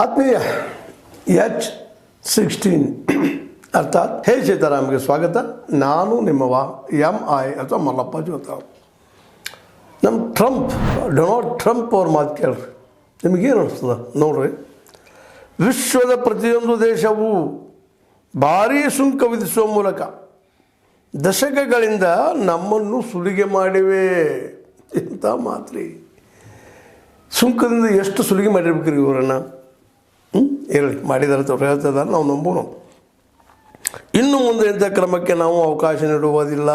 ಆತ್ಮೀಯ H16 ಅರ್ಥಾತ್ ಹೇ ಸೀತಾರಾಮ್ಗೆ ಸ್ವಾಗತ. ನಾನು ನಿಮ್ಮವ MI ಅಥವಾ ಮಲ್ಲಪ್ಪ ಜೋತಾವ್. ನಮ್ಮ ಡೊನಾಲ್ಡ್ ಟ್ರಂಪ್ ಅವ್ರ ಮಾತು ಕೇಳ್ರಿ, ನಿಮಗೇನು ಅನಿಸ್ತದ ನೋಡ್ರಿ. ವಿಶ್ವದ ಪ್ರತಿಯೊಂದು ದೇಶವು ಭಾರೀ ಸುಂಕ ವಿಧಿಸುವ ಮೂಲಕ ದಶಕಗಳಿಂದ ನಮ್ಮನ್ನು ಸುಲಿಗೆ ಮಾಡಿವೆ. ಇಂಥ ಮಾತ್ರಿ ಸುಂಕದಿಂದ ಎಷ್ಟು ಸುಲಿಗೆ ಮಾಡಿರ್ಬೇಕ್ರಿ ಇವರನ್ನು. ಹೇಳಿ ಮಾಡಿದಾರೆ ತೋರು ಹೇಳ್ತಿದ್ದಾರೆ, ನಾವು ನಂಬೋಣ. ಇನ್ನು ಮುಂದೆ ಇಂಥ ಕ್ರಮಕ್ಕೆ ನಾವು ಅವಕಾಶ ನೀಡುವುದಿಲ್ಲ.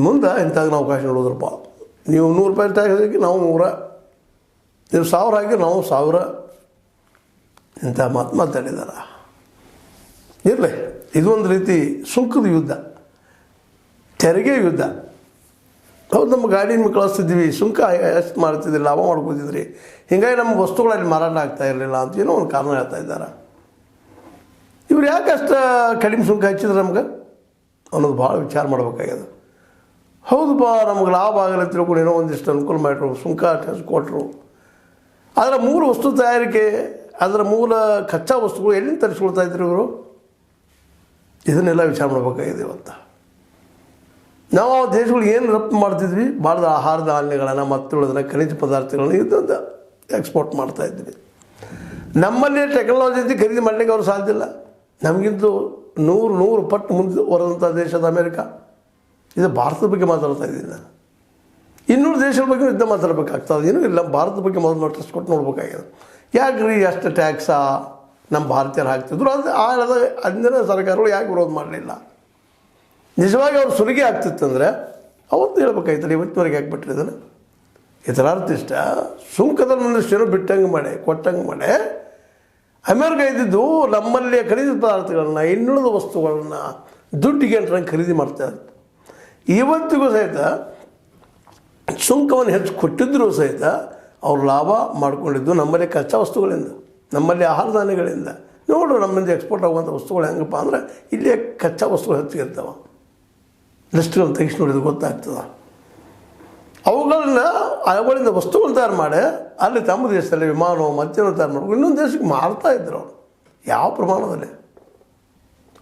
ಮುಂದೆ ಇಂಥಾಗ ನಾವು ಅವಕಾಶ ನೀಡೋದ್ರಪ್ಪ. ನೀವು ₹100 ಟ್ಯಾಕ್ಸ್ ಹಾಕಿ ನಾವು 100, ನೀವು 1000 ಹಾಕಿ ನಾವು 1000, ಇಂಥ ಮಾತು ಮಾತಾಡಿದಾರ. ಇರಲಿ, ಇದೊಂದು ರೀತಿ ಸುಂಕದ ಯುದ್ಧ, ತೆರಿಗೆ ಯುದ್ಧ. ಹೌದು, ನಮ್ಮ ಗಾಡಿ ನಿಮ್ಗೆ ಕಳಿಸ್ತಿದ್ವಿ, ಸುಂಕ ಎಷ್ಟು ಮಾಡ್ತಿದ್ರಿ, ಲಾಭ ಮಾಡ್ಕೋತಿದ್ರಿ, ಹೀಗಾಗಿ ನಮ್ಮ ವಸ್ತುಗಳಲ್ಲಿ ಮಾರಾಟ ಆಗ್ತಾ ಇರಲಿಲ್ಲ ಅಂತ ಏನೋ ಒಂದು ಕಾರಣ ಹೇಳ್ತಾ ಇದ್ದಾರೆ. ಇವ್ರು ಯಾಕೆ ಅಷ್ಟು ಕಡಿಮೆ ಸುಂಕ ಹಚ್ಚಿದ್ರೆ ನಮ್ಗೆ ಅನ್ನೋದು ಭಾಳ ವಿಚಾರ ಮಾಡ್ಬೇಕಾಗ್ಯದ. ಹೌದಪ್ಪ, ನಮ್ಗೆ ಲಾಭ ಆಗಲ್ಲ ತಿಳ್ಕೊಂಡು ಏನೋ ಒಂದಿಷ್ಟು ಅನುಕೂಲ ಮಾಡಿರು, ಸುಂಕ ಕೊಟ್ಟರು. ಅದರ ಮೂಲ ವಸ್ತು ತಯಾರಿಕೆ, ಅದರ ಮೂಲ ಕಚ್ಚಾ ವಸ್ತುಗಳು ಎಲ್ಲಿಂದ ತರಿಸ್ಕೊಳ್ತಾ ಇದ್ರು ಇವರು? ಇದನ್ನೆಲ್ಲ ವಿಚಾರ ಮಾಡಬೇಕಾಗಿದೆ. ಇವತ್ತು ನಾವು ಆ ದೇಶಗಳು ಏನು ರಫ್ತು ಮಾಡ್ತಿದ್ವಿ, ಭಾರತದ ಆಹಾರ ಧಾನ್ಯಗಳನ್ನು ಮತ್ತು ಉಳಿದ ಖನಿಜ ಪದಾರ್ಥಗಳನ್ನು ಇದನ್ನು ಎಕ್ಸ್ಪೋರ್ಟ್ ಮಾಡ್ತಾಯಿದ್ವಿ. ನಮ್ಮಲ್ಲಿ ಟೆಕ್ನಾಲಜಿ ಅಂತ ಖರೀದಿ ಮಾಡಲಿಕ್ಕೆ ಅವ್ರು ಸಾಧ್ಯ ಇಲ್ಲ. ನಮಗಿಂತೂ 100 ಪಟ್ಟು ಮುಂದೆ ಹೊರದಂಥ ದೇಶದ ಅಮೇರಿಕ. ಇದು ಭಾರತದ ಬಗ್ಗೆ ಮಾತಾಡ್ತಾ ಇದ್ದೀನಿ ನಾನು. 200 ದೇಶಗಳ ಬಗ್ಗೆ ಯುದ್ಧ ಮಾತಾಡಬೇಕಾಗ್ತದೆ. ಏನೂ ಇಲ್ಲ, ಭಾರತದ ಬಗ್ಗೆ ಮೊದಲು ನೋಟಿಸ್ ಕೊಟ್ಟು ನೋಡ್ಬೇಕಾಗಿದೆ. ಯಾಕ್ರಿ ಅಷ್ಟು ಟ್ಯಾಕ್ಸಾ ನಮ್ಮ ಭಾರತೀಯರು ಹಾಕ್ತಿದ್ರು? ಅದು ಅಂದಿನ ಸರ್ಕಾರಗಳು ಯಾಕೆ ವಿರೋಧ ಮಾಡಲಿಲ್ಲ? ನಿಜವಾಗಿ ಅವ್ರು ಸುಲಿಗೆ ಆಗ್ತಿತ್ತಂದರೆ ಅವತ್ತು ಹೇಳ್ಬೇಕಾಯ್ತಲ್ಲ, ಇವತ್ತಿನವರೆಗೆ ಯಾಕೆ ಬಿಟ್ಟರೆ ಇದನ್ನು? ಇದರ ಅರ್ಥ ಇಷ್ಟ, ಸುಂಕದ ಮನುಷ್ಯರು ಬಿಟ್ಟಂಗೆ ಮಾಡಿ ಕೊಟ್ಟಂಗೆ ಮಾಡಿ ಅಮೇರಿಕ ಇದ್ದಿದ್ದು ನಮ್ಮಲ್ಲಿ ಖರೀದಿ ಪದಾರ್ಥಗಳನ್ನ, ಇನ್ನುಳಿದ ವಸ್ತುಗಳನ್ನ ದುಡ್ಡಿಗೆ ಅಂಟ್ರಂಗೆ ಖರೀದಿ ಮಾಡ್ತಾರೆ. ಇವತ್ತಿಗೂ ಸಹಿತ ಸುಂಕವನ್ನು ಹೆಚ್ಚು ಕೊಟ್ಟಿದ್ದರೂ ಸಹಿತ ಅವ್ರು ಲಾಭ ಮಾಡ್ಕೊಂಡಿದ್ದು ನಮ್ಮಲ್ಲಿ ಕಚ್ಚಾ ವಸ್ತುಗಳಿಂದ, ನಮ್ಮಲ್ಲಿ ಆಹಾರ ಧಾನ್ಯಗಳಿಂದ. ನೋಡ್ರಿ, ನಮ್ಮಿಂದ ಎಕ್ಸ್ಪೋರ್ಟ್ ಆಗುವಂಥ ವಸ್ತುಗಳು ಹೆಂಗಪ್ಪ ಅಂದರೆ ಇಲ್ಲೇ ಕಚ್ಚಾ ವಸ್ತುಗಳು ಹೆಚ್ಚಿಗೆ ಇರ್ತಾವೆ. ಲಿಸ್ಟ್ಗಳನ್ನು ತೆಗಿಸಿ ನೋಡಿದ್ರೆ ಗೊತ್ತಾಗ್ತದೆ. ಅವುಗಳಿಂದ ವಸ್ತುಗಳನ್ನು ತಯಾರು ಮಾಡಿ ಅಲ್ಲಿ ತಮ್ಮ ದೇಶದಲ್ಲಿ ವಿಮಾನ ಮತ್ತೇನೋ ತಯಾರು ಮಾಡ್ಕೊಂಡು ಇನ್ನೊಂದು ದೇಶಕ್ಕೆ ಮಾರ್ತಾ ಇದ್ರು. ಅವ್ರು ಯಾವ ಪ್ರಮಾಣದಲ್ಲಿ?